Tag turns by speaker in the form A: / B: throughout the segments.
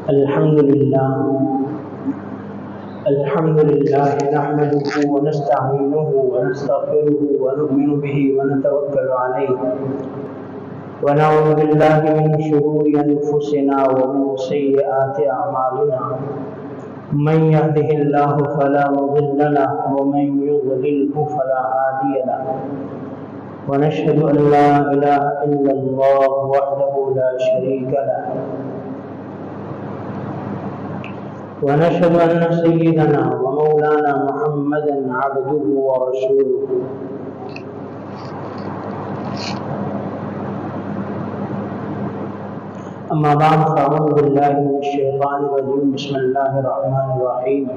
A: الحمد لله نحمده ونستعينه ونستغفره ونؤمن به ونتوكل عليه ونعوذ بالله من شرور أنفسنا ومن سيئات أعمالنا من يهده الله فلا مضل له ومن يضلله فلا هادي له ونشهد أن لا إله إلا الله وحده لا شريك له ونشهد أن سيدنا ومولانا محمدا عبده ورسوله أما بعد فأعوذ بالله من الشيطان الرجيم بسم الله الرحمن الرحيم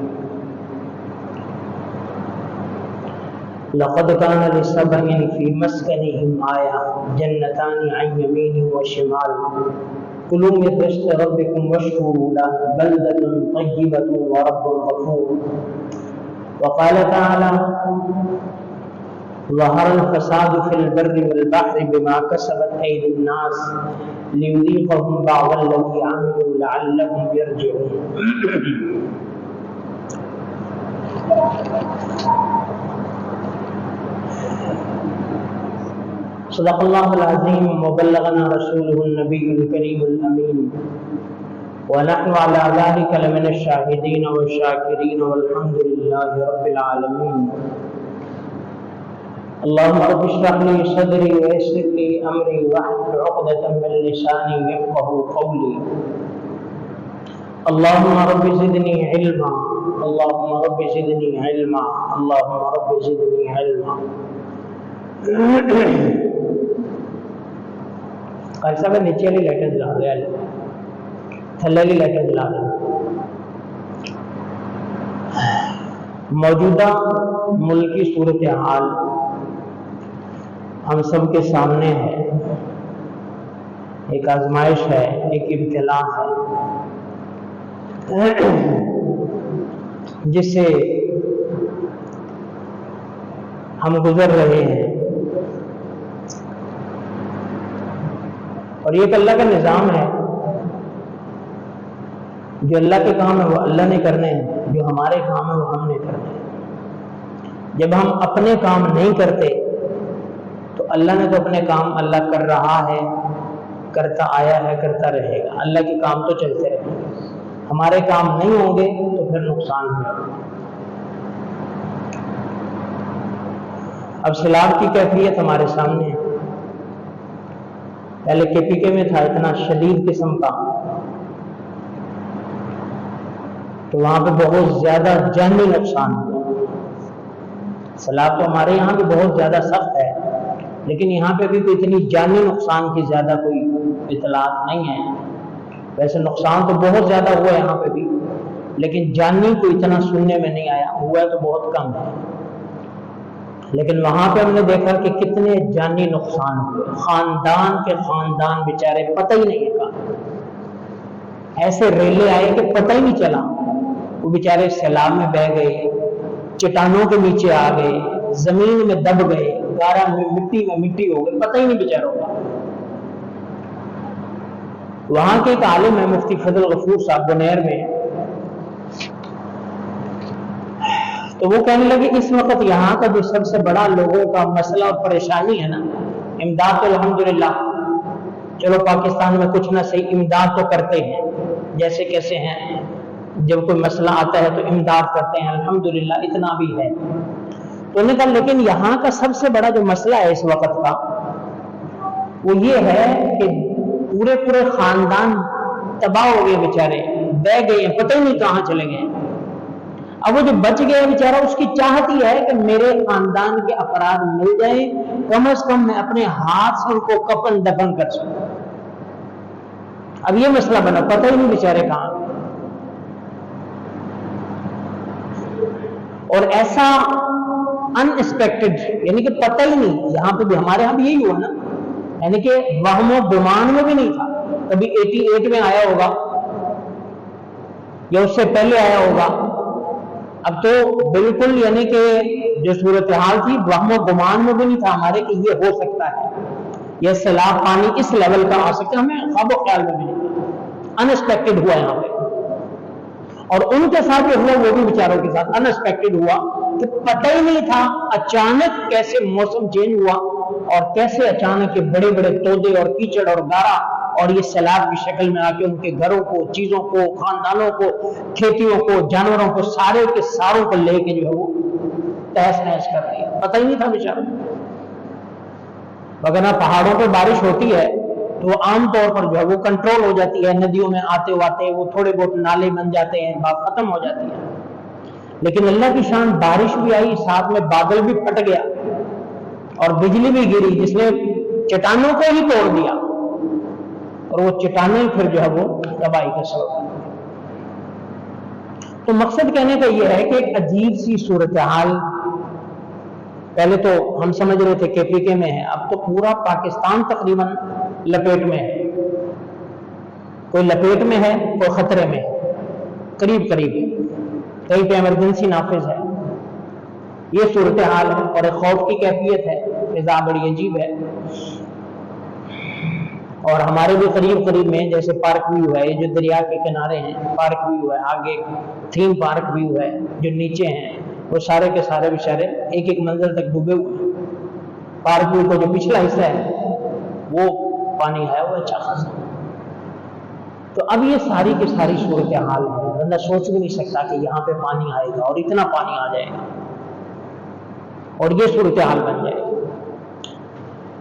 A: لقد كان لسبع في مسكنهم آية جنتان عن يمين وشمال كلوا من رزق ربكم واشكروا له بلدة طيبة ورب غفور وقال تعالى ظهر الفساد في البر والبحر بما كسبت أيدي الناس ليذيقهم بعض الذي عملوا لعلهم يرجعون صدق الله العظيم وبلغنا رسوله النبي الكريم الأمين ونحن على ذلك لمن الشاهدين والشاكرين والحمد لله رب العالمين اللهم رب اشرح لي صدري ويسر لي أمري واحلل عقدة من لساني يفقهوا قولي اللهم رب زدني علما اللهم رب زدني علما اللهم رب زدني علما قاری صاحب نیچے والی لائٹیں جلا دے تھلے والی لائٹیں جلا دے موجودہ ملکی صورتحال ہم سب کے سامنے ہے ایک آزمائش ہے ایک ابتلا ہے جس سے ہم گزر رہے ہیں اور یہ ایک اللہ کا نظام ہے جو اللہ کے کام ہے وہ اللہ نے کرنے ہیں جو ہمارے کام ہے وہ ہم نے کرنے ہیں جب ہم اپنے کام نہیں کرتے تو اللہ نے تو اپنے کام اللہ کر رہا ہے کرتا آیا ہے کرتا رہے گا اللہ کے کام تو چلتے رہیں گے ہمارے کام نہیں ہوں گے تو پھر نقصان ہوگا اب سیلاب کی کیفیت ہمارے سامنے ہے پہلے KPK میں تھا اتنا شدید قسم کا تو وہاں پہ بہت زیادہ جانی نقصان ہوا سیلاب تو ہمارے یہاں بھی بہت زیادہ سخت ہے لیکن یہاں پہ بھی اتنی جانی نقصان کی زیادہ کوئی اطلاعات نہیں ہے ویسے نقصان تو بہت زیادہ ہوا ہے یہاں پہ بھی لیکن جانی کو اتنا سننے میں نہیں آیا ہوا ہے تو بہت کم ہے لیکن وہاں پہ ہم نے دیکھا کہ کتنے جانی نقصان ہوئے خاندان کے خاندان بیچارے پتہ ہی نہیں ہے ایسے ریلے آئے کہ پتہ ہی نہیں چلا وہ بیچارے سیلاب میں بہہ گئے چٹانوں کے نیچے آ گئے زمین میں دب گئے گارا میں مٹی ہو گئے پتہ ہی نہیں بیچاروں کا وہاں کے ایک عالم ہے مفتی فضل غفور صاحب بنیر میں تو وہ کہنے لگے اس وقت یہاں کا جو سب سے بڑا لوگوں کا مسئلہ اور پریشانی ہے نا امداد تو الحمدللہ چلو پاکستان میں کچھ نہ صحیح امداد تو کرتے ہیں جیسے کیسے ہیں جب کوئی مسئلہ آتا ہے تو امداد کرتے ہیں الحمدللہ اتنا بھی ہے تو انہوں نے کہا لیکن یہاں کا سب سے بڑا جو مسئلہ ہے اس وقت کا وہ یہ ہے کہ پورے خاندان تباہ ہو گئے بیچارے بہ گئے ہیں پتہ ہی نہیں کہاں چلے گئے اب وہ جو بچ گیا بیچارہ اس کی چاہت ہی ہے کہ میرے خاندان کے افراد مل جائیں کم از کم میں اپنے ہاتھ سے ان کو کفن دفن کر سکوں اب یہ مسئلہ بنا پتہ ہی نہیں بیچارے کہاں اور ایسا ان ایکسپیکٹڈ یعنی کہ پتہ ہی نہیں یہاں پہ بھی ہمارے یہاں بھی یہی ہوا نا یعنی کہ وہم و گمان میں بھی نہیں تھا کبھی 88 میں آیا ہوگا یا اس سے پہلے آیا ہوگا اب تو بالکل یعنی کہ جو صورتحال تھی وہم و گمان میں بھی نہیں تھا ہمارے کہ یہ ہو سکتا ہے یہ سیلاب پانی اس لیول کا آ سکتا ہے ہمیں خواب و خیال میں بھی نہیں ان ایکسپیکٹڈ ہوا یہاں پہ और उनके साथ जो हुआ वो भी बेचारों के साथ अनएक्सपेक्टेड हुआ कि पता ही नहीं था अचानक कैसे मौसम चेंज हुआ और कैसे अचानक ये बड़े बड़े तोदे और कीचड़ और गारा और ये सैलाब की शक्ल में आके उनके घरों को, चीजों को, खानदानों को, खेतियों को, जानवरों को, सारे के सारों को लेके जो है वो तहस नहस कर दिया। पता ही नहीं था बेचारों। वगरना पहाड़ों पर बारिश होती है तो आमतौर पर जो है वो कंट्रोल हो जाती है, नदियों में आते आते वो थोड़े बहुत नाले बन जाते हैं, बात खत्म हो जाती है। लेकिन अल्लाह की शान, बारिश भी आई, साथ में बादल भी फट गया और बिजली भी गिरी जिसने चट्टानों को ही तोड़ दिया और वो चट्टानें फिर जो है वो तबाही का सबब बन गई। तो मकसद कहने का ये है कि एक अजीब सी सूरत हाल, पहले तो हम समझ रहे थे केपीके में है, अब तो पूरा पाकिस्तान तकरीबन लपेट में है। कोई लपेट में है, कोई खतरे में है, करीब करीब है, कहीं पे इमरजेंसी नाफिज है। ये सूरत हाल है और एक खौफ की कैफियत है, फिजा बड़ी अजीब है। और हमारे भी करीब करीब में जैसे पार्क व्यू है, जो दरिया के किनारे हैं, पार्क व्यू है, आगे थीम पार्क व्यू है, जो नीचे हैं वो सारे के सारे बेचारे एक एक मंजिल तक डूबे हुए हैं। पार्क व्यू का जो पिछला हिस्सा है वो पानी है, वो अच्छा खासा। तो अब ये सारी की सारी सूरत हाल है, बंदा सोच भी नहीं सकता कि यहाँ पे पानी आएगा और इतना पानी आ जाएगा और ये सूरत हाल बन जाएगी।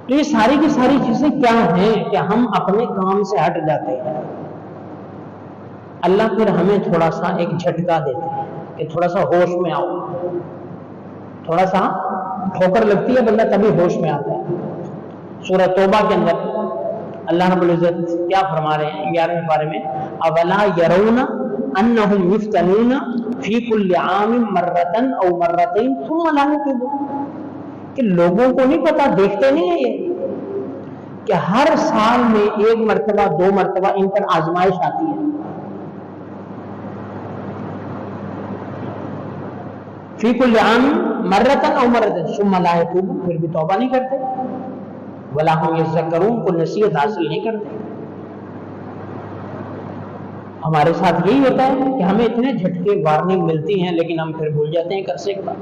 A: तो ये सारी की सारी चीजें क्या हैं कि हम अपने काम से हट जाते हैं, अल्लाह फिर हमें थोड़ा सा एक झटका देते हैं कि थोड़ा सा होश में आओ। थोड़ा सा ठोकर लगती है, बंदा तभी होश में आता है। सूरह तौबा के अंदर अल्लाह रब्बुल इज्जत क्या फरमा रहे हैं 11वें पारे में, अवला यरौना अन्नहुम युफ्तनूना फी कुल्लि आमिन मर्रतन औ मर्रतैन सुम्मा ला यतूबून, कि लोगों को नहीं पता, देखते नहीं है ये कि हर साल में एक मर्तबा, दो मर्तबा इन पर आजमाइश आती है। फी कुल्लि आमिन मर्रतन औ मर्रतैन सुम्मा ला यतूबून, फिर भी तौबा नहीं करते, वला हुम यज़क्करून, को नसीहत हासिल नहीं करते। हमारे साथ यही होता है कि हमें इतने झटके, वार्निंग मिलती हैं, लेकिन हम फिर भूल जाते हैं कर से एक बार।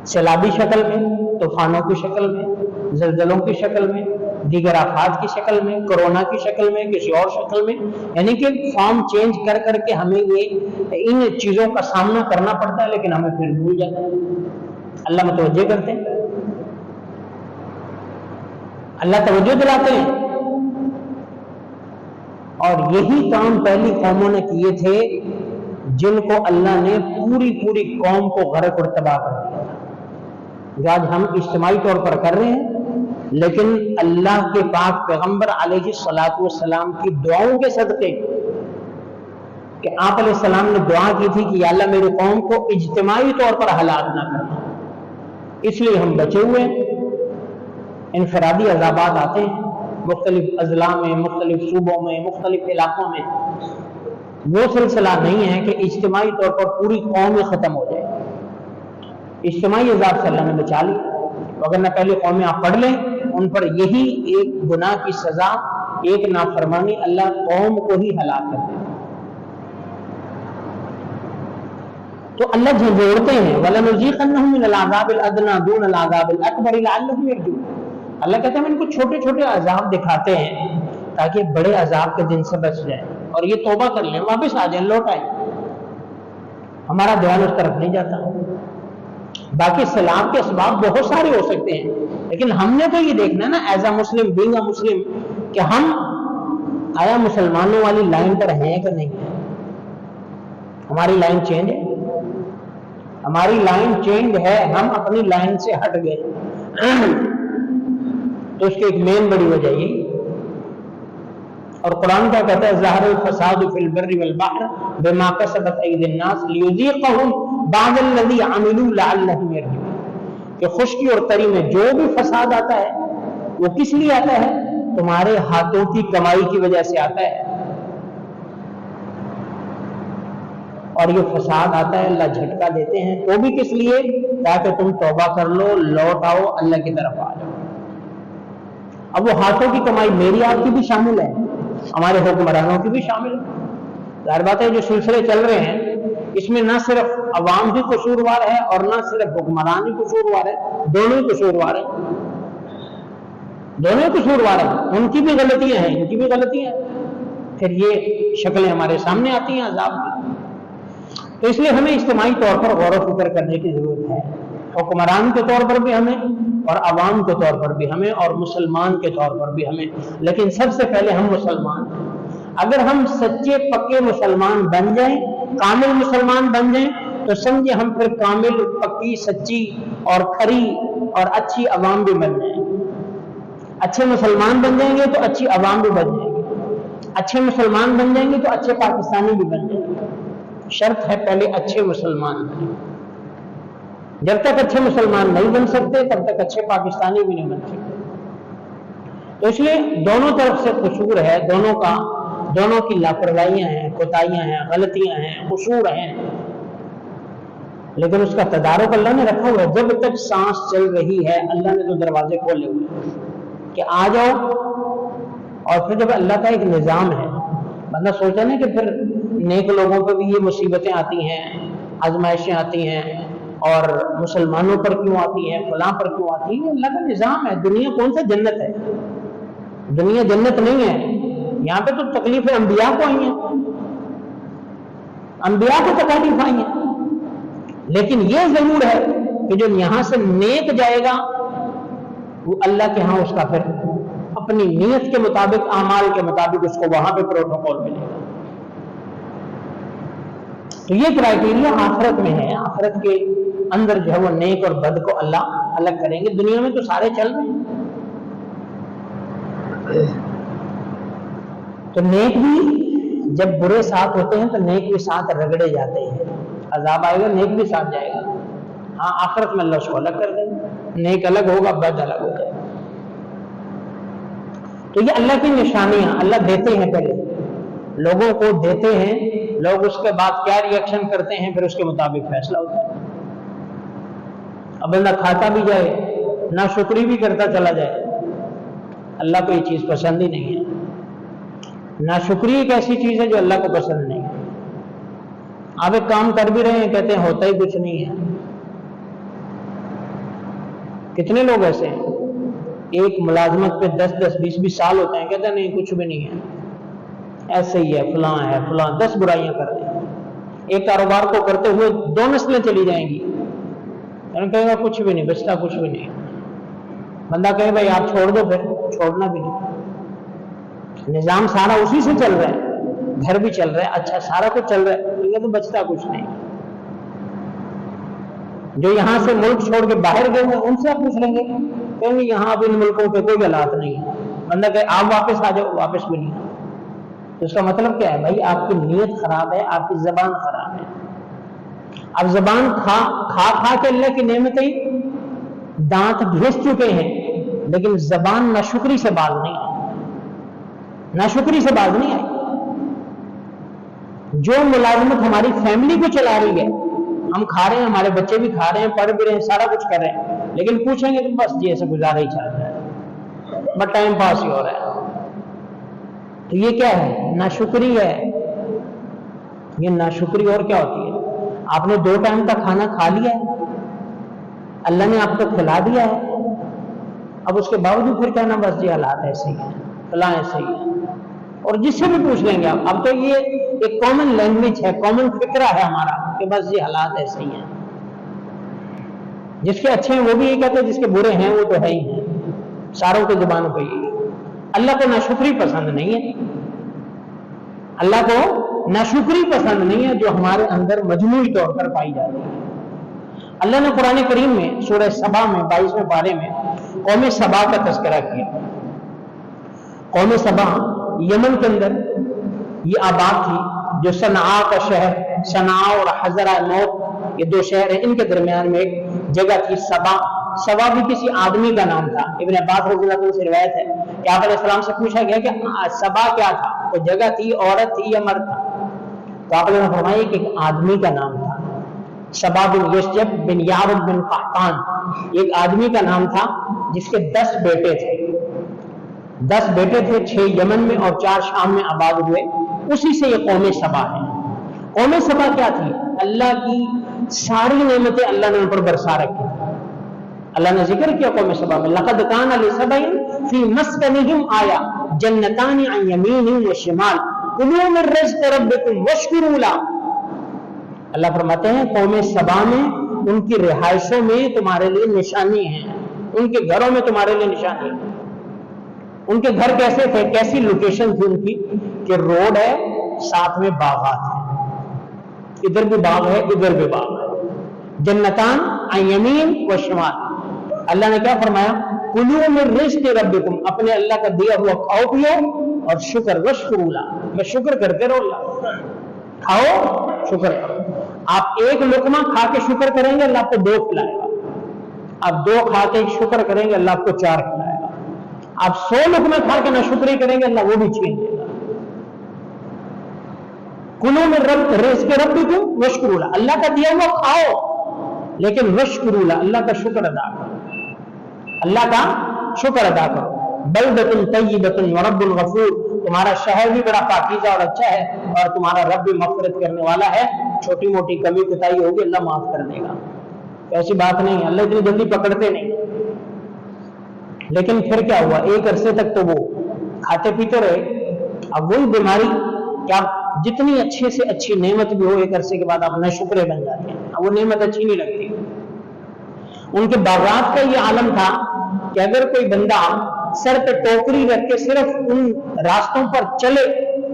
A: सैलाबी शक्ल में, तूफानों की शक्ल में, जलजलों की शक्ल में, दीगर आफात की शक्ल में, कोरोना की शक्ल में, किसी और शक्ल में, यानी कि फॉर्म चेंज कर करके हमें ये इन चीजों का सामना करना पड़ता है, लेकिन हमें फिर भूल जाते हैं। अल्लाह मुतवज्जे करते हैं, अल्लाह तवज्जो दिलाते हैं। और यही काम पहली कौमों ने किए थे जिनको अल्लाह ने पूरी पूरी कौम को गर्क और तबाह कर दिया था, जो आज हम इज्तिमाई तौर पर कर रहे हैं। लेकिन अल्लाह के पाक पैगंबर अलैहिस्सलातु वस्सलाम की दुआओं के सदके, कि आप अलैहिस्सलाम ने दुआ की थी कि या अल्लाह मेरी कौम को इज्तिमाई तौर पर हलाक ना करना, इसलिए हम बचे हुए हैं। इनफरादी अज़ाबात आते हैं मुख्तलिफ अजला में, मुख्तलिफ सूबों में, मुख्तलिफ इलाकों में। वो सिलसिला नहीं है कि इज्तिमाई तौर पर पूरी कौम ही खत्म हो जाए। इज्तिमाई अज़ाब से अल्लाह ने बचा लिया, अगर ना पहले कौमें आप पढ़ लें, उन पर यही एक गुनाह की सजा, एक नाफरमानी, अल्लाह कौम को ही हलाक कर देता। तो अल्लाह झंझोड़ते हैं, वलनुज़ीक़न्नहुम मिनल अज़ाबिल अदना दूनल अज़ाबिल अकबर लअल्लहुम यरजून। अल्लाह कहते हैं हम इनको छोटे छोटे अजाब दिखाते हैं ताकि बड़े अजाब के दिन से बच जाए और ये तौबा कर लें, वापस आ जाए, लौट आए। हमारा ध्यान उस तरफ नहीं जाता। बाकी सैलाब के असबाब बहुत सारे हो सकते हैं, लेकिन हमने तो ये देखना ना as a Muslim, being a मुस्लिम, कि हम आया मुसलमानों वाली लाइन पर हैं कि नहीं है। हमारी लाइन चेंज है, हमारी लाइन चेंज है, हम अपनी लाइन से हट गए। तो उसकी एक मेन बड़ी वजह यही। और कुरान क्या कहता है, ज़हरल फसाद फिल बर्रि वल बहर बिमा कसबत अयदिन नास लियुज़ीक़हुम बअदल्लज़ी अमिलू लअल्लहुम यरजिऊन, कि खुश्की और तरी में जो भी फसाद आता है वो किस लिए आता है, तुम्हारे हाथों की कमाई की वजह से आता है। और ये फसाद आता है, अल्लाह झटका देते हैं, तो भी किस लिए, ताकि तुम तौबा कर लो, लौट आओ, अल्लाह की तरफ आ जाओ। अब वो हाथों की कमाई मेरी आपकी भी शामिल है, हमारे हुक्मरानों की भी शामिल है। ظاہر بات ہے جو سلسلے چل رہے ہیں اس میں نہ صرف عوام بھی قصوروار ہے اور نہ صرف حکمران بھی قصوروار ہے، دونوں ہی قصوروار ہیں، دونوں ہی قصوروار ہیں، ان کی بھی غلطیاں ہیں، ان کی بھی غلطیاں ہیں، پھر یہ شکلیں ہمارے سامنے آتی ہیں عذاب کی۔ تو اس لیے ہمیں اجتماعی طور پر غور و فکر کرنے کی ضرورت ہے، حکمران کے طور پر بھی ہمیں اور عوام کے طور پر بھی ہمیں اور مسلمان کے طور پر بھی ہمیں، لیکن سب سے پہلے ہم مسلمان ہیں۔ اگر ہم سچے پکے مسلمان بن جائیں، کامل مسلمان بن جائیں، تو سمجھے ہم پھر کامل پکی سچی اور کھری اور اچھی عوام بھی بن جائیں گے۔ اچھے مسلمان بن جائیں گے تو اچھی عوام بھی بن جائیں گے، اچھے مسلمان بن جائیں گے تو اچھے پاکستانی بھی بن جائیں گے۔ شرط ہے پہلے اچھے مسلمان بنیں، جب تک اچھے مسلمان نہیں بن سکتے تب تک اچھے پاکستانی بھی نہیں بن سکتے۔ تو اس لیے دونوں طرف سے قصور ہے، دونوں کی لاپرواہیاں ہیں، کوتاہیاں ہیں، غلطیاں ہیں، قصور ہیں، لیکن اس کا تدارک اللہ نے رکھا ہوا ہے۔ جب تک سانس چل رہی ہے اللہ نے تو دروازے کھولے ہوئے کہ آ جاؤ، اور پھر جب اللہ کا ایک نظام ہے، بندہ سوچا نا کہ پھر نیک لوگوں پہ بھی یہ مصیبتیں آتی ہیں، آزمائشیں آتی ہیں، اور مسلمانوں پر کیوں آتی ہیں، فلاں پر کیوں آتی ہیں؟ اللہ کا نظام ہے۔ دنیا کون سا جنت ہے؟ دنیا جنت نہیں ہے، یہاں پہ تو تکلیفیں انبیاء کو آئی ہیں، انبیاء کو تکلیف آئی ہیں، لیکن یہ ضرور ہے کہ جو یہاں سے نیک جائے گا وہ اللہ کے ہاں اس کا پھر اپنی نیت کے مطابق، اعمال کے مطابق اس کو وہاں پہ پروٹوکول ملے گا۔ تو یہ کرائیٹیریا آخرت میں ہے، آخرت کے اندر جو ہے وہ نیک اور بد کو اللہ الگ کریں گے۔ دنیا میں تو سارے چل رہے ہیں، تو نیک بھی جب برے ساتھ ہوتے ہیں تو نیک بھی ساتھ رگڑے جاتے ہیں، عذاب آئے گا نیک بھی ساتھ جائے گا، ہاں آخرت میں اللہ اس کو الگ کر دیں گے، نیک الگ ہوگا بد الگ ہو جائے گا۔ تو یہ اللہ کی نشانیاں اللہ دیتے ہیں، پہلے لوگوں کو دیتے ہیں، لوگ اس کے بعد کیا ری ایکشن کرتے ہیں پھر اس کے مطابق فیصلہ ہوتا ہے۔ اب بندہ کھاتا بھی جائے، ناشکری بھی کرتا چلا جائے، اللہ کو یہ چیز پسند ہی نہیں ہے۔ ناشکری ایک ایسی چیز ہے جو اللہ کو پسند نہیں ہے۔ آپ ایک کام کر بھی رہے ہیں، کہتے ہیں ہوتا ہی کچھ نہیں ہے۔ کتنے لوگ ایسے ہیں، ایک ملازمت پہ 10-20 سال ہوتے ہیں، کہتے ہیں نہیں کچھ بھی نہیں ہے، ایسے ہی ہے، فلاں ہے، فلاں 10 برائیاں کرتے ہیں۔ ایک کاروبار کو کرتے ہوئے 2 نسلیں چلی جائیں گی، کہے گا کچھ بھی نہیں بچتا، کچھ بھی نہیں۔ بندہ کہے بھائی آپ چھوڑ دو، پھر چھوڑنا بھی نہیں۔ نظام سارا اسی سے چل رہا ہے، گھر بھی چل رہا ہے، اچھا سارا کچھ چل رہا ہے، تو بچتا کچھ نہیں۔ جو یہاں سے ملک چھوڑ کے باہر گئے ہیں ان سے آپ پوچھ لیں گے، کہیں گے یہاں اب ان ملکوں پہ کوئی حالات نہیں ہے۔ بندہ کہے آپ واپس آ جاؤ، واپس بھی نہیں۔ تو اس کا مطلب کیا ہے؟ بھائی آپ کی نیت خراب ہے، آپ کی زبان خراب ہے۔ اب زبان کھا کے اللہ کی نعمتیں دانت گھس چکے ہیں، لیکن زبان ناشکری سے باز نہیں آئی، ناشکری سے باز نہیں آئی۔ جو ملازمت ہماری فیملی کو چلا رہی ہے، ہم کھا رہے ہیں، ہمارے بچے بھی کھا رہے ہیں، پڑھ بھی رہے ہیں، سارا کچھ کر رہے ہیں، لیکن پوچھیں گے تو بس جی ایسے گزارا ہی چل رہا ہے، بس ٹائم پاس ہی ہو رہا ہے۔ تو یہ کیا ہے؟ ناشکری ہے۔ یہ ناشکری اور کیا ہوتی ہے؟ آپ نے 2 ٹائم کا کھانا کھا لیا ہے، اللہ نے آپ کو کھلا دیا ہے، اب اس کے باوجود پھر کہنا بس جی حالات ایسے ہی ہیں، فلاں ایسے ہی ہے۔ اور جس سے بھی پوچھ لیں گے آپ، اب تو یہ ایک کامن لینگویج ہے، کامن فکرہ ہے ہمارا کہ بس جی حالات ایسے ہی ہیں۔ جس کے اچھے ہیں وہ بھی یہ کہتے ہیں، جس کے برے ہیں وہ تو ہے ہی ہیں، ساروں کی زبانوں پہ یہ۔ اللہ کو ناشکری پسند نہیں ہے، اللہ کو ناشکری پسند نہیں ہے جو ہمارے اندر مجموعی طور پر پائی جاتی ہے۔ اللہ نے قرآن کریم میں سورہ سبا میں 22ویں پارے میں قوم سبا کا تذکرہ کیا۔ قوم سبا یمن کے اندر یہ آباد تھی، جو صنعاء کا شہر، صنعاء اور حضرہ موت یہ 2 شہر ہیں، ان کے درمیان میں ایک جگہ تھی سبا۔ سبا بھی کسی آدمی کا نام تھا۔ ابن عباس رضی اللہ عنہ سے روایت ہے کہ آپ علیہ السلام سے پوچھا گیا کہ سبا کیا تھا، وہ جگہ تھی، عورت تھی یا مرد تھا؟ تو آپ نے فرمایا کہ ایک آدمی کا نام تھا، سبا بن یشجب بن یعرب بن قحطان، ایک آدمی کا نام تھا جس کے 10 بیٹے تھے، 10 بیٹے تھے، 6 یمن میں اور 4 شام میں آباد ہوئے۔ उसी से ये कौम सबा है। कौम सबा क्या थी? अल्लाह की सारी नेमतें अल्लाह ने उन पर बरसा रखी। अल्लाह ने जिक्र किया कौम सबा में, लक़द कान लिसबइन फी मस्कनिहिम आया जन्नतानि अन यमीनिन व शिमाल कुलू मिन रिज़्क़ि रब्बिकुम वश्कुरू ला। अल्लाह फरमाते हैं कौम सबा में उनकी रिहाइशों में तुम्हारे लिए निशानी है, उनके घरों में तुम्हारे लिए निशानी है। उनके घर कैसे थे, कैसी लोकेशन थी उनकी कि रोड है, साथ में बागात है, इधर भी बाग है इधर भी बाग है। जन्नतान अन यमीन व शिमाल। अल्लाह ने क्या फरमाया? कुलू मिन रिज़्क़ि रब्बिकुम, अपने अल्लाह का दिया हुआ खाओ पियो और शुक्र वश्कुरू ला, मैं शुक्र करते रहो। अल्लाह खाओ शुक्र करो। आप एक लुकमा खा के शुक्र करेंगे, अल्लाह आपको 2 खिलाएगा। आप 2 खा के शुक्र करेंगे, अल्लाह आपको 4 खिलाएगा। आप 100 लुकमे खा के ना शुक्री करेंगे, अल्लाह वो भी छीन लेगा। कुलू मिन रिज़्क़ि रब्बिकुम वश्कुरू ला, अल्लाह का दिया हुआ खाओ लेकिन वश्कुरू ला, अल्लाह का शुक्र अदा करो, अल्लाह का शुक्र अदा करो। बलदतुन तय्यिबतुन व रब्बुल गफूर, तुम्हारा शहर भी बड़ा पाकीज़ा और अच्छा है और तुम्हारा रब भी मग़फ़िरत करने वाला है। छोटी मोटी कमी कुताही होगी अल्लाह माफ कर देगा, ऐसी बात नहीं है। अल्लाह इतनी जल्दी पकड़ते नहीं। लेकिन फिर क्या हुआ, एक अरसे तक तो वो खाते पीते रहे। अब वही बीमारी कि आप जितनी अच्छे से अच्छी नेमत भी हो, एक अरसे के बाद आप नाशुक्रे बन जाते हैं, अब वो नेमत अच्छी नहीं लगती। उनके बागात का ये आलम था कि अगर कोई बंदा सर पे टोकरी रख के सिर्फ उन रास्तों पर चले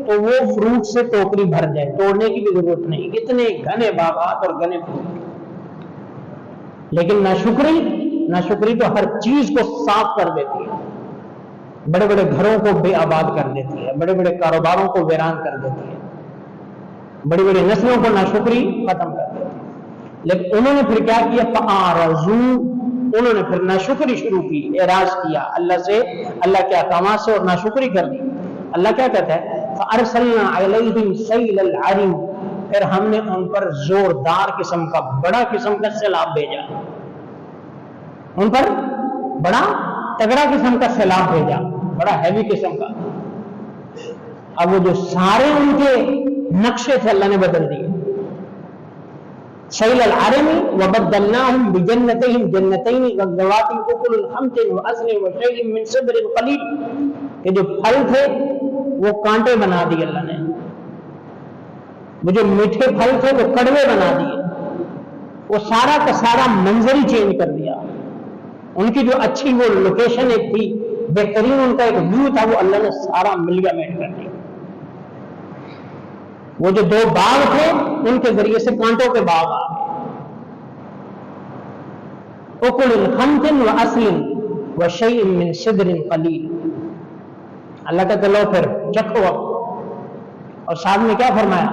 A: तो वो फ्रूट से टोकरी भर जाए, तोड़ने की भी जरूरत नहीं, इतने घने बागात और घने फ्रूट। लेकिन नाशुक्री तो हर चीज को साफ कर देती है, बड़े बड़े घरों को बेआबाद कर देती है, बड़े बड़े कारोबारों को वीरान कर देती है, बड़ी बड़ी नस्लों को नाशुक्री खत्म कर देती है। लेकिन उन्होंने फिर क्या किया? फ़अरज़ू, उन्होंने फिर नाशुक्री शुरू की, एराज किया अल्लाह से, अल्लाह के अहकामात से, और नाशुक्री कर दी। अल्लाह क्या कहता है? फ़अरसलना अलैहिम सैलल अरिम, फिर हमने उन पर जोरदार किस्म का, बड़ा किस्म का सैलाब भेजा, उन पर बड़ा तगड़ा किस्म का सैलाब भेजा, बड़ा हैवी किस्म का। अब वो जो सारे उनके नक्शे थे अल्लाह ने बदल दिए। सैलल अरिम व बद्दलनाहुम बिजन्नतैहिम जन्नतैनि ग़ज़वातिन उकुलुल खम्सिन व अस्लिन व शैइन मिन सब्रिन क़लील, ये जो फल थे वो कांटे बना दिए अल्लाह ने, वो जो मीठे फल थे वो कड़वे बना दिए, वो सारा का सारा मंजर ही चेंज कर दिया। उनकी जो अच्छी वो लोकेशन एक थी, बेहतरीन उनका एक व्यू था, वो अल्लाह ने सारा मिलियामेट कर दिया। वो जो 2 बाग थे उनके जरिए से कांटों के बाग आ गए। उकुलुल खम्सिन व अस्लिन व शैइन मिन सिदरिन क़लील। अल्लाह का चलो फिर चखो अब, और साथ में क्या फरमाया?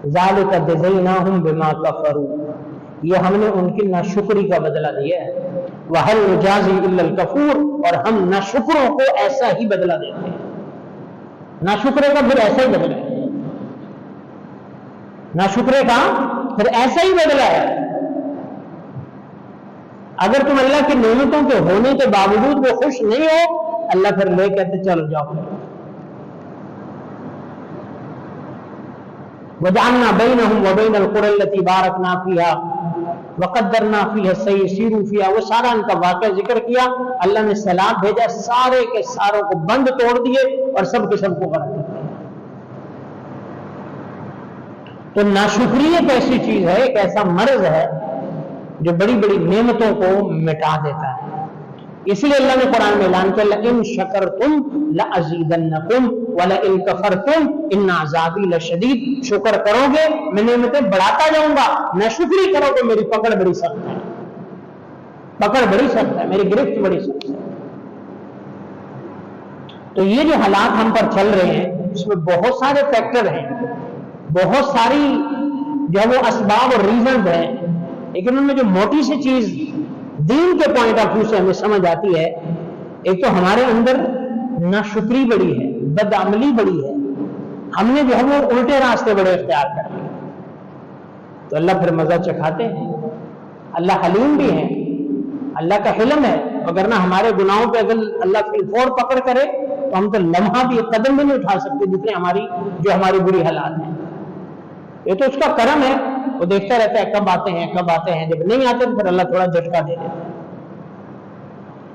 A: ज़ालिका जज़ैनाहुम बिमा कफ़रू, ये हमने उनकी नाशुक्री का बदला दिया है। वहल नुजाज़ी इल्लल कफूर, और हम नाशुक्रों को ऐसा ही बदला देते हैं। नाशुक्रे का फिर ऐसा ही बदला है, नाशुक्रे का फिर ऐसा ही बदला है। अगर तुम अल्लाह की नेमतों के होने के बावजूद वो खुश नहीं हो, अल्लाह फिर ले कहते चलो जाओ। वजअलना बैनहुम व बैनल क़ुरा अल्लती बारकना फ़ीहा व क़द्दरना फ़ीहा सयसीरू फ़ीहा, वो सारा इनका वाक़या जिक्र किया। अल्लाह ने सैलाब भेजा, सारे के सारों को बंद तोड़ दिए और सब के सब को गरक कर दिया। तो नाशुक्री एक ऐसी चीज है, एक ऐसा मर्ज है जो बड़ी बड़ी नेमतों को मिटा देता है। इसलिए अल्लाह ने कुरान में ऐलान किया, लइन शकरतुम लअज़ीदन्नकुम व लइन कफरतुम इन्न अज़ाबी लशदीद। शुक्र करोगे मैं नेमतें बढ़ाता जाऊंगा, नाशुक्री करोगे मेरी पकड़ बड़ी सख्त है, पकड़ बड़ी सख्त है, मेरी गिरफ्त बड़ी सख्त है। तो ये जो हालात हम पर चल रहे हैं इसमें बहुत सारे फैक्टर हैं, बहुत सारी जो वो असबाब और रीजन हैं, लेकिन उनमें जो मोटी सी चीज दीन के पॉइंट ऑफ व्यू से हमें समझ आती है, एक तो हमारे अंदर नाशुक्री बड़ी है, बदअमली बड़ी है, हमने जो है वो उल्टे रास्ते बड़े इख्तियार कर लिए। तो अल्लाह फिर मजा चखाते हैं। अल्लाह हलीम भी है, अल्लाह का हिलम है, वगरना हमारे गुनाहों पे अगर अल्लाह फिलफौर पकड़ करे तो हम तो लम्हा भी एक कदम भी नहीं उठा सकते जितने हमारी बुरी हालात हैं। ये तो उसका करम है, वो देखता रहता है कब आते हैं कब आते हैं, जब नहीं आते तो फिर अल्लाह थोड़ा झटका दे देता है।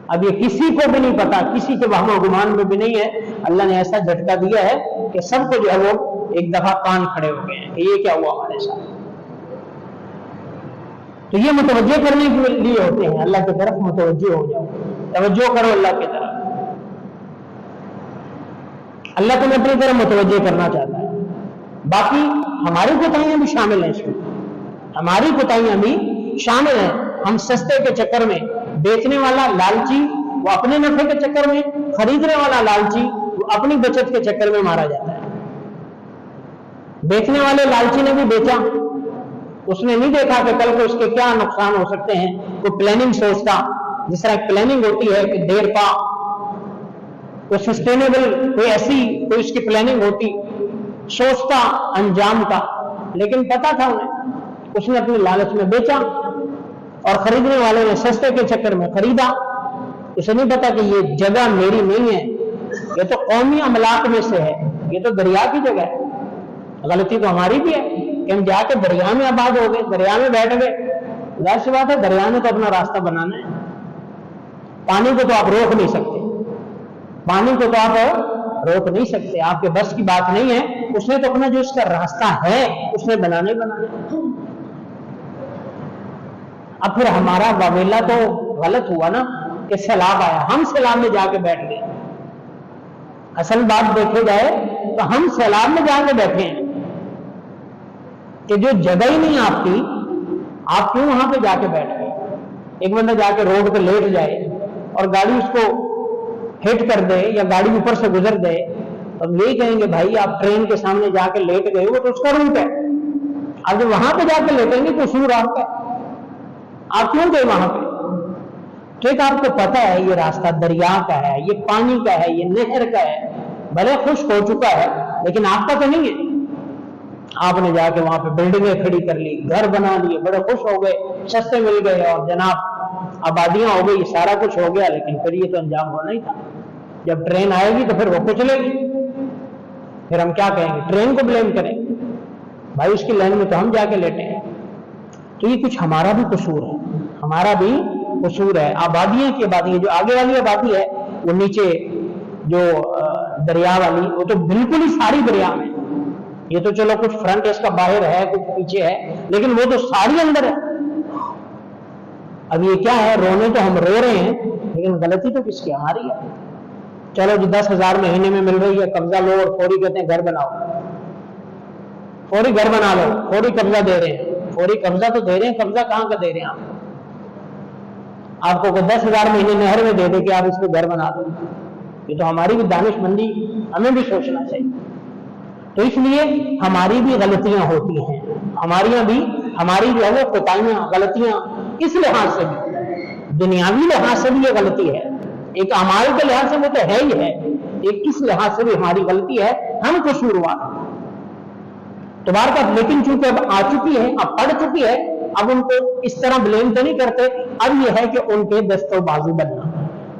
A: अब ये किसी को भी नहीं पता, किसी के वहम गुमान में भी नहीं है, अल्लाह ने ऐसा झटका दिया है कि सबको जो है वो एक दफा कान खड़े हो गए हैं कि ये क्या हुआ हमारे साथ। तो ये मुतवज्जो करने के लिए होते हैं, अल्लाह की तरफ मुतवज्जो हो जाओ, तवज्जो करो अल्लाह की तरफ। अल्लाह तुम्हें अपनी तरफ मुतवज्जो करना चाहता है। बाकी हमारी कोताहियां भी शामिल हैं इसमें, हमारी कोताहियां भी शामिल हैं। हम सस्ते के चक्कर में, बेचने वाला लालची वो अपने नफे के चक्कर में, खरीदने वाला लालची वो अपनी बचत के चक्कर में मारा जाता है। बेचने वाले लालची ने भी बेचा, उसने नहीं देखा कि कल को उसके क्या नुकसान हो सकते हैं, कोई प्लानिंग सोचता, जिस तरह प्लानिंग होती है कि देर पा कोई सस्टेनेबल कोई ऐसी कोई उसकी प्लानिंग होती, सोचता अंजाम का, लेकिन पता था उन्हें, उसने अपने लालच में बेचा और खरीदने वाले ने सस्ते के चक्कर में खरीदा। उसे नहीं पता कि ये जगह मेरी नहीं है, ये तो कौमी अमलाक में से है, ये तो दरिया की जगह है। गलती तो हमारी भी है कि हम जाके दरिया में आबाद हो गए, दरिया में बैठ गए। जाहिर सी बात है दरिया ने तो अपना रास्ता बनाना है, पानी को तो आप रोक नहीं सकते, पानी को तो आप रोक नहीं सकते, आपके बस की बात नहीं है। उसने तो अपना जो इसका रास्ता है उसने बनाना ही बनाना है। अब फिर हमारा वावेला तो गलत हुआ ना कि सैलाब आया, हम सैलाब में जाके बैठ गए। असल बात देखे जाए तो हम सैलाब में जाके बैठे हैं कि जो जगह ही नहीं आपकी, आप क्यों वहां पे जाके बैठ गए। एक बंदा जाके रोड पे लेट जाए और गाड़ी उसको हिट कर दे या गाड़ी ऊपर से गुजर दे, तो हम यही कहेंगे भाई आप ट्रेन के सामने जाके लेट गए, वो तो उसका रूट है। आप जब वहां पे जाके लेटेंगे तो कसूर आपका, आप क्यों गए वहां पे। तो एक आपको पता है ये रास्ता दरिया का है, ये पानी का है, ये नहर का है, भले खुश्क हो चुका है लेकिन आपका तो नहीं है। आपने जाके वहां पे बिल्डिंगें खड़ी कर ली, घर बना लिए, बड़े खुश हो गए, सस्ते मिल गए और जनाब आबादियां हो गई, सारा कुछ हो गया, लेकिन फिर ये तो अंजाम होना ही था। जब ट्रेन आएगी तो फिर वो कुचलेगी, फिर हम क्या कहेंगे, ट्रेन को ब्लेम करेंगे, भाई उसकी लाइन में तो हम जाके लेटे हैं। तो ये कुछ हमारा भी कसूर है, हमारा भी कसूर है। आबादियां की आबादी, जो आगे वाली आबादी है वो नीचे जो दरिया वाली, वो तो बिल्कुल ही सारी दरिया में, ये तो चलो कुछ फ्रंट इसका बाहर है कुछ पीछे है, लेकिन वो तो सारी अंदर है। अब ये क्या है, रोने तो हम रो रहे हैं लेकिन गलती तो किसकी, हमारी है। चलो जो 10,000 महीने में मिल रही है कब्जा लो और फौरी कहते हैं घर बनाओ, फौरी घर बना लो, फौरी कब्जा दे रहे हैं, फौरी कब्जा तो दे रहे हैं, कब्जा कहां का दे रहे हैं आपको 10,000 महीने नहर में दे दे कि आप इसको घर बना दो। ये तो हमारी भी दानिशमंदी, हमें भी सोचना चाहिए। तो इसलिए हमारी भी गलतियां होती हैं, हमारी जो है वो कोताहियां गलतियां इस लिहाज से भी, दुनियावी लिहाज से भी ये गलती है, एक अमाल के लिहाज से वो तो है ही है, एक इस लिहाज से भी हमारी गलती है, हम कसूरवार। तो बार लेकिन चूंकि अब आ चुकी है, अब पड़ चुकी है, अब उनको इस तरह ब्लेम तो नहीं करते। अब यह है कि उनके दस्तो बाजू बनना,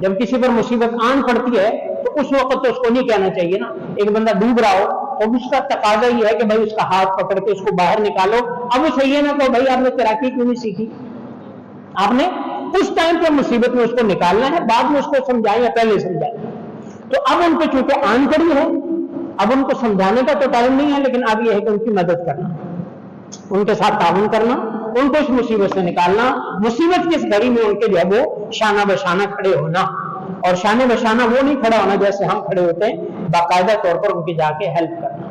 A: जब किसी पर मुसीबत आन पड़ती है तो उस वक्त तो उसको नहीं कहना चाहिए ना। एक बंदा डूब रहा हो तो उसका तकाजा ही है कि भाई उसका हाथ पकड़ के उसको बाहर निकालो। अब वो सही है ना, तो भाई आपने तैराकी क्यों नहीं सीखी, आपने उस टाइम पर मुसीबत में उसको निकालना है, बाद में उसको समझाएं या पहले समझाएं। तो अब उनको चूंकि आन पड़ी है, अब उनको समझाने का तो टाइम नहीं है, लेकिन अब यह है कि उनकी मदद करना, उनके साथ ताउन करना, उनको इस मुसीबत से निकालना, मुसीबत की इस घड़ी में उनके जो है वो शाना बशाना खड़े होना। और शाने बशाना वो नहीं खड़ा होना जैसे हम खड़े होते हैं, बाकायदा तौर पर उनकी जाके हेल्प करना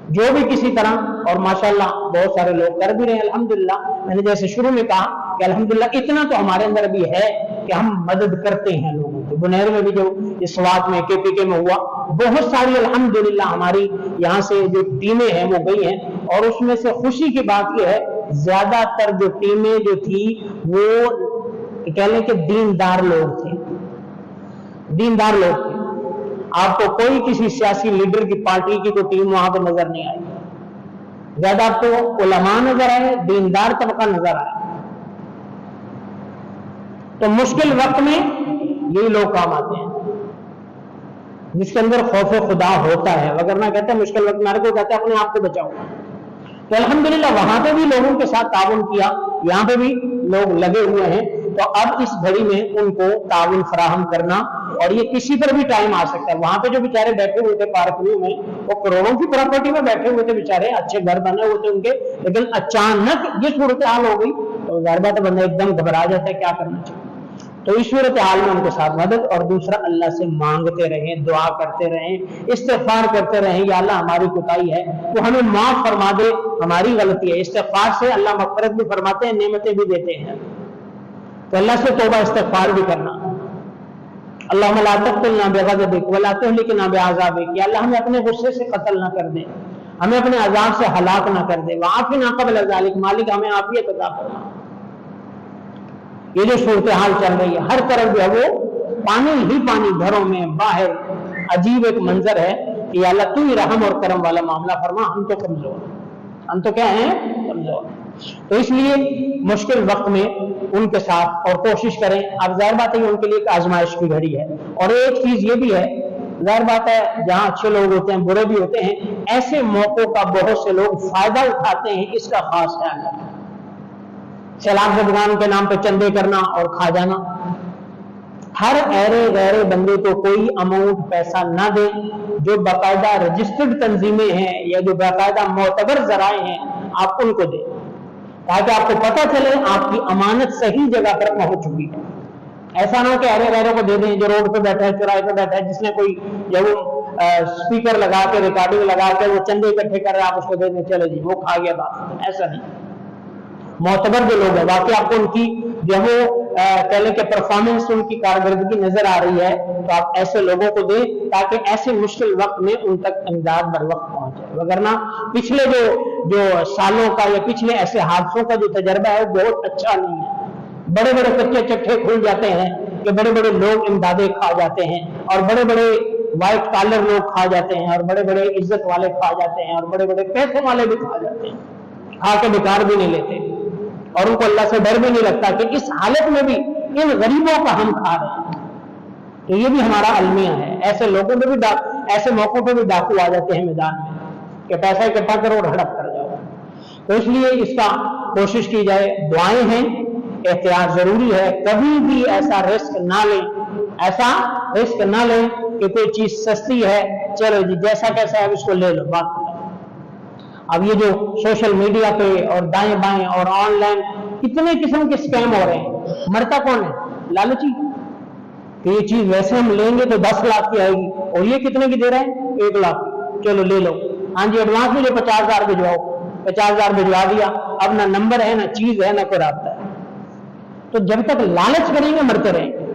A: जो भी किसी तरह। और माशाल्लाह बहुत सारे लोग कर भी रहे हैं अल्हम्दुलिल्लाह। मैंने जैसे शुरू में कहा कि अल्हम्दुलिल्लाह इतना तो हमारे अंदर भी है कि हम मदद करते हैं लोगों की। बुनैर में भी जो इस वाक़ में KPK में हुआ, बहुत सारी अल्हम्दुलिल्लाह हमारी यहाँ से जो टीमें हैं वो गई हैं, और उसमें से खुशी की बात यह है ज्यादातर जो टीमें जो थी वो कह लें कि दीनदार लोग थे, दीनदार लोग थे। आपको कोई किसी सियासी लीडर की पार्टी की कोई टीम वहां पर नजर नहीं आई, ज्यादा आपको उलमा नजर आए, दीनदार तबका नजर आया। तो मुश्किल वक्त में यही लोग काम आते हैं। जिसके अंदर खौफ खुदा होता है, वगरना कहते हैं मुश्किल वक्त मेरे को कहते हैं अपने आप को बचाओ। तो अल्हम्दुलिल्लाह वहां पे भी लोगों के साथ ताउन किया, यहाँ पे भी लोग लगे हुए हैं। तो अब इस घड़ी में उनको ताउन फराहम करना, और ये किसी पर भी टाइम आ सकता है। वहां पे जो बेचारे बैठे हुए थे पार्किंग में, वो करोड़ों की प्रॉपर्टी में बैठे हुए थे बेचारे, अच्छे घर बने हुए थे उनके, लेकिन अचानक ये सूरत हाल हो गई तो ज़ाहिर बात है बंदा एकदम घबरा जाता है, क्या करना चाहिए। तो इस सूरत हाल में उनके साथ मदद, और दूसरा अल्लाह से मांगते रहें, दुआ करते रहें, इस्तिग़फ़ार करते रहें, या अल्लाह हमारी कोताही है तो हमें माफ फरमा दे, हमारी गलती है। इस्तिग़फ़ार से अल्लाह मग़फ़िरत भी फरमाते हैं, नेमतें भी देते हैं। तो अल्लाह से तौबा इस्तिग़फ़ार भी करना। अल्लाहुम्मा ला तक़्तुलना बिग़ज़बिक वला तुहलिकना बिअज़ाबिक, या अल्लाह हमें अपने गुस्से से कत्ल ना कर दे, हमें अपने अज़ाब से हलाक ना कर दे। वआफ़िना क़ब्ल ज़ालिक, मालिक हमें आफ़ियत अता फरमा। ये जो सूरत हाल चल रही है, हर तरफ जो है वो पानी ही पानी, घरों में बाहर, अजीब एक मंजर है कि अल्लाह तू ही रहम और करम वाला मामला फरमा, हम तो कमजोर, हम तो क्या हैं, कमजोर। तो इसलिए मुश्किल वक्त में उनके साथ और कोशिश करें। अब जाहिर बात है उनके लिए एक आजमाइश की घड़ी है, और एक चीज ये भी है, जाहिर बात है जहां अच्छे लोग होते हैं बुरे भी होते हैं, ऐसे मौकों का बहुत से लोग फायदा उठाते हैं, इसका खास ख्याल रखें। सैलाब ज़दगान के नाम पे चंदे करना और खा जाना, हर ऐरे गैरे बंदे को कोई अमाउंट पैसा ना दे, जो बाकायदा रजिस्टर्ड तंजीमें हैं या जो बाकायदा मोतबर जराए हैं आप उनको दें, ताकि आपको पता चले आपकी अमानत सही जगह पर पहुंच चुकी है। ऐसा ना कि ऐरे गैरों को दे दें जो रोड पे बैठा है, किराए पे बैठा है, जिसने कोई जब वो स्पीकर लगा के रिकॉर्डिंग लगा के वो चंदे इकट्ठे कर रहे हैं, आप उसको दे दें, चलो जी वो खा गया बात। ऐसा नहीं, मोतबर जो लोग हैं वाकई आपको उनकी जो वो कह लें कि परफॉर्मेंस, उनकी कारकर्दगी नजर आ रही है, तो आप ऐसे लोगों को दें ताकि ऐसे मुश्किल वक्त में उन तक इमदाद बर वक्त पहुंचे। वगरना पिछले जो सालों का या पिछले ऐसे हादसों का जो तजर्बा है वो बहुत अच्छा नहीं है। बड़े बड़े कच्चे चट्टे खुल जाते हैं कि बड़े बड़े लोग इमदादें खा जाते हैं, और बड़े बड़े व्हाइट कॉलर लोग खा जाते हैं, और बड़े बड़े इज्जत वाले खा जाते हैं, और बड़े बड़े पैसों वाले भी खा जाते हैं, खा के बेकार भी नहीं लेते, और उनको अल्लाह से डर भी नहीं लगता कि इस हालत में भी इन गरीबों का हम खा रहे हैं। तो ये भी हमारा अलमिया है। ऐसे लोगों में भी ऐसे मौकों पे भी डाकू आ जाते हैं मैदान में कि पैसा इकट्ठा करो और हड़प कर जाओ। तो इसलिए इसका कोशिश की जाए, दुआएं हैं, एहतियात जरूरी है, कभी भी ऐसा रिस्क ना लें, ऐसा रिस्क ना लें कि कोई चीज सस्ती है चलो जी जैसा कैसा है इसको ले लो बात। अब ये जो सोशल मीडिया पे और दाएं बाएं और ऑनलाइन कितने किस्म के स्कैम हो रहे हैं, मरता कौन है? लालची। तो ये चीज वैसे हम लेंगे तो 10 लाख की आएगी, और ये कितने की दे रहे हैं? 1 लाख। चलो ले लो, हाँ जी एडवांस में जो 50,000 भिजवाओ, 50,000 भिजवा दिया, अब ना नंबर है ना चीज है ना कोई रास्ता है। तो जब तक लालच करेंगे मरते रहेंगे।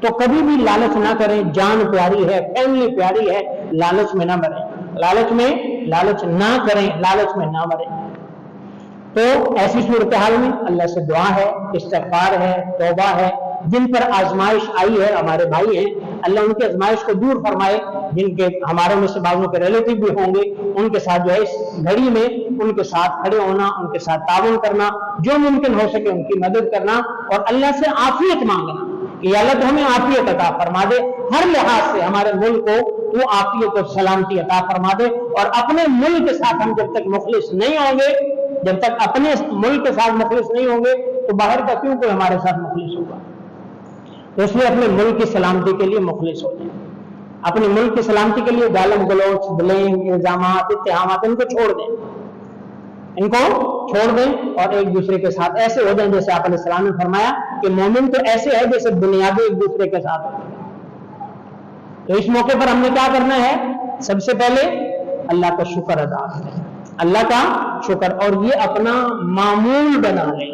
A: तो कभी भी लालच ना करें, जान प्यारी है, फैमिली प्यारी है, लालच में ना मरें, लालच ना करें, लालच में ना मरें। तो ऐसी सूरत हाल में अल्लाह से दुआ है, इस्तिग़फ़ार है, तौबा है। जिन पर आजमाइश आई है, हमारे भाई हैं, अल्लाह उनकी आजमाइश को दूर फरमाए। जिनके हमारे में से बाजों के रिलेटिव भी होंगे, उनके साथ जो है इस घड़ी में उनके साथ खड़े होना, उनके साथ ताउन करना, जो मुमकिन हो सके उनकी मदद करना, और अल्लाह से आफियत मांगना कि अल्लाह तो हमें आफियत अता फरमा दे, हर लिहाज से हमारे मुल्क को वो आफियत और सलामती अता फरमा दे। और अपने मुल्क के साथ हम जब तक मुखलिस नहीं होंगे, जब तक अपने मुल्क के साथ मुखलिस नहीं होंगे, तो बाहर का क्यों कोई हमारे साथ मुखलिस होगा? तो इसलिए अपने मुल्क की सलामती के लिए मुखलिस हो जाए, अपने मुल्क की सलामती के लिए गालम गलोच, ब्लेम, इल्जामात, इत्तेहामात इनको छोड़ दें, इनको छोड़ दें, और एक दूसरे के साथ ऐसे हो जाए जैसे आप अलैहिस्सलाम ने फरमाया कि मोमिन तो ऐसे है जैसे बुनियादी एक दूसरे के साथ होते हैं। तो इस मौके पर हमने क्या करना है? सबसे पहले अल्लाह का शुक्र अदा करें, अल्लाह का शुक्र, और ये अपना मामूल बना लें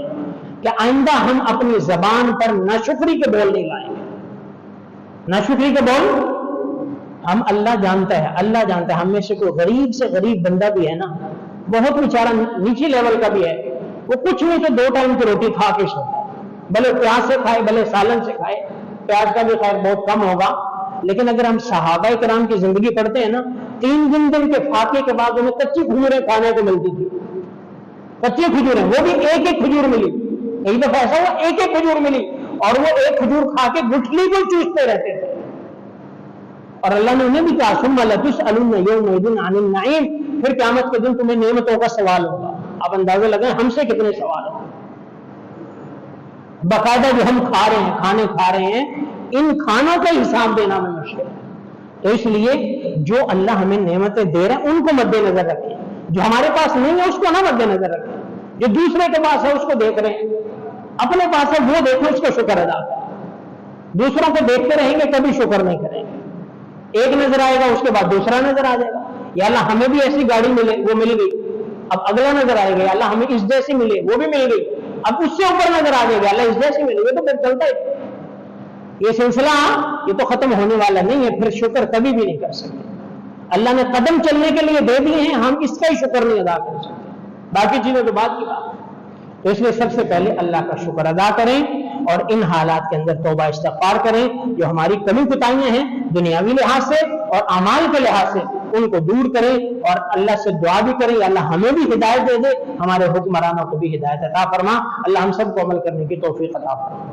A: कि आइंदा हम अपनी जबान पर नाशुक्री के बोल नहीं लाएंगे। नाशुक्री के बोल हम, अल्लाह जानता है, अल्लाह जानता है हम में से कोई गरीब से गरीब बंदा भी है ना, बहुत बेचारा नीचे लेवल का भी है, वो कुछ नहीं तो 2 टाइम की रोटी खा के सोता है, भले प्याज से खाए भले सालन से खाए, प्याज का भी खैर बहुत कम होगा। लेकिन अगर हम सहाबा किराम की जिंदगी पढ़ते हैं ना, 3 दिन के फाके के बाद उन्हें कच्ची खजूरें खाने को मिलती थी, कच्ची खजूरें, वो भी एक एक खजूर मिली, एक दफा ऐसा हुआ एक खजूर मिली, और वो एक खजूर खा के गुठली को चूसते रहते थे। اور اللہ نے انہیں بھی کہا ثم لتسألن یومئذ عن النعیم، پھر قیامت کے دن تمہیں نعمتوں کا سوال ہوگا. آپ اندازہ لگائیں ہم سے کتنے سوال ہیں. باقاعدہ جو ہم کھا رہے ہیں، کھانے کھا رہے ہیں، ان کھانوں کا حساب دینا میں مشکل ہے. تو اس لیے جو اللہ ہمیں نعمتیں دے رہے ہیں ان کو مد نظر رکھیں، جو ہمارے پاس نہیں ہے اس کو نہ مد نظر رکھیں. جو دوسرے کے پاس ہے اس کو دیکھ رہے ہیں، اپنے پاس ہے وہ دیکھیں، اس کا شکر ادا کریں. دوسروں کو دیکھتے رہیں گے کبھی شکر نہیں کریں گے. ایک نظر آئے گا اس کے بعد دوسرا نظر آ جائے گا، یا اللہ ہمیں بھی ایسی گاڑی ملے، وہ مل گئی. اب اگلا نظر آئے گا، یا اللہ ہمیں اس جیسی ملے، وہ بھی مل گئی. اب اس سے اوپر نظر آ جائے گا، اللہ اس جیسی ملے. یہ تو پھر چلتا ہے، یہ سلسلہ یہ تو ختم ہونے والا نہیں ہے. پھر شکر کبھی بھی نہیں کر سکتے. اللہ نے قدم چلنے کے لیے دے دیے ہیں، ہم اس کا ہی شکر نہیں ادا کر سکتے. باقی چیزیں تو بات کی بات. تو اس لیے سب سے پہلے اللہ کا شکر ادا کریں اور ان حالات کے اندر توبہ استغفار کریں. جو ہماری کمی کوتاہیاں ہیں دنیاوی لحاظ سے اور اعمال کے لحاظ سے ان کو دور کریں اور اللہ سے دعا بھی کریں. اللہ ہمیں بھی ہدایت دے دے، ہمارے حکمرانوں کو بھی ہدایت عطا فرما. اللہ ہم سب کو عمل کرنے کی توفیق عطا فرما.